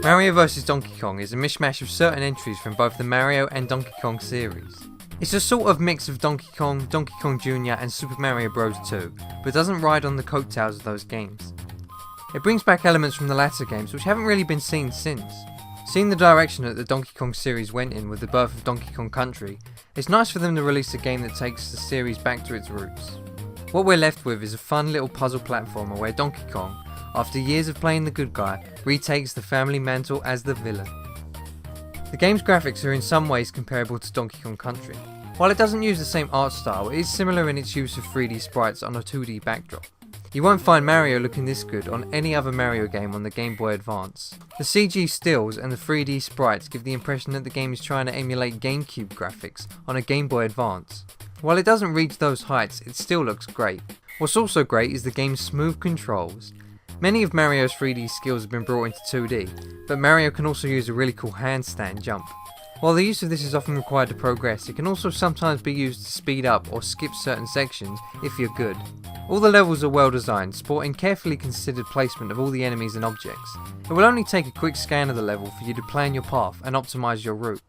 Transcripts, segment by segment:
Mario vs Donkey Kong is a mishmash of certain entries from both the Mario and Donkey Kong series. It's a sort of mix of Donkey Kong, Donkey Kong Jr. and Super Mario Bros. 2, but doesn't ride on the coattails of those games. It brings back elements from the latter games which haven't really been seen since. Seeing the direction that the Donkey Kong series went in with the birth of Donkey Kong Country, it's nice for them to release a game that takes the series back to its roots. What we're left with is a fun little puzzle platformer where Donkey Kong, after years of playing the good guy, retakes the family mantle as the villain. The game's graphics are in some ways comparable to Donkey Kong Country. While it doesn't use the same art style, it is similar in its use of 3D sprites on a 2D backdrop. You won't find Mario looking this good on any other Mario game on the Game Boy Advance. The CG stills and the 3D sprites give the impression that the game is trying to emulate GameCube graphics on a Game Boy Advance. While it doesn't reach those heights, it still looks great. What's also great is the game's smooth controls. Many of Mario's 3D skills have been brought into 2D, but Mario can also use a really cool handstand jump. While the use of this is often required to progress, it can also sometimes be used to speed up or skip certain sections if you're good. All the levels are well designed, sporting carefully considered placement of all the enemies and objects. It will only take a quick scan of the level for you to plan your path and optimise your route.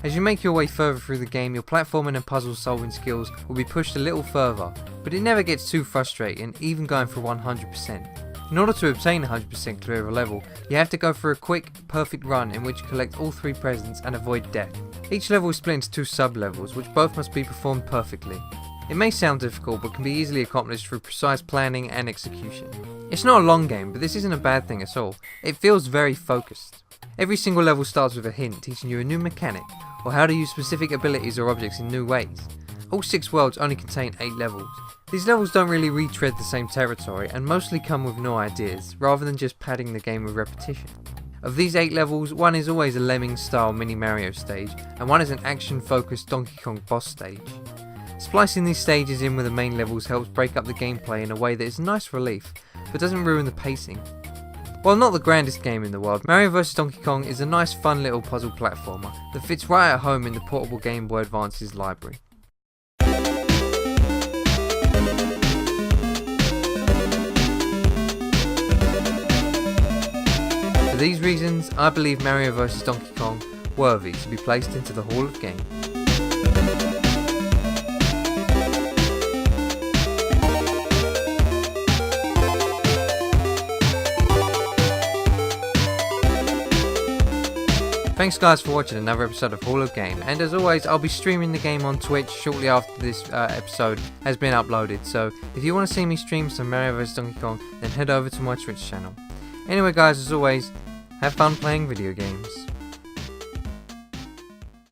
As you make your way further through the game, your platforming and puzzle solving skills will be pushed a little further, but it never gets too frustrating, even going for 100%. In order to obtain 100% clear of a level, you have to go for a quick, perfect run in which you collect all 3 presents and avoid death. Each level is split into 2 sub-levels, which both must be performed perfectly. It may sound difficult, but can be easily accomplished through precise planning and execution. It's not a long game, but this isn't a bad thing at all. It feels very focused. Every single level starts with a hint teaching you a new mechanic, or how to use specific abilities or objects in new ways. All 6 worlds only contain 8 levels. These levels don't really retread the same territory and mostly come with new ideas, rather than just padding the game with repetition. Of these 8 levels, one is always a Lemmings style mini Mario stage, and one is an action focused Donkey Kong boss stage. Splicing these stages in with the main levels helps break up the gameplay in a way that is a nice relief, but doesn't ruin the pacing. While not the grandest game in the world, Mario vs Donkey Kong is a nice fun little puzzle platformer that fits right at home in the portable Game Boy Advance's library. For these reasons, I believe Mario vs Donkey Kong worthy to be placed into the Hall of Game. Thanks guys for watching another episode of Hall of Game, and as always I'll be streaming the game on Twitch shortly after this episode has been uploaded, so if you want to see me stream some Mario vs Donkey Kong, then head over to my Twitch channel. Anyway guys, as always, have fun playing video games.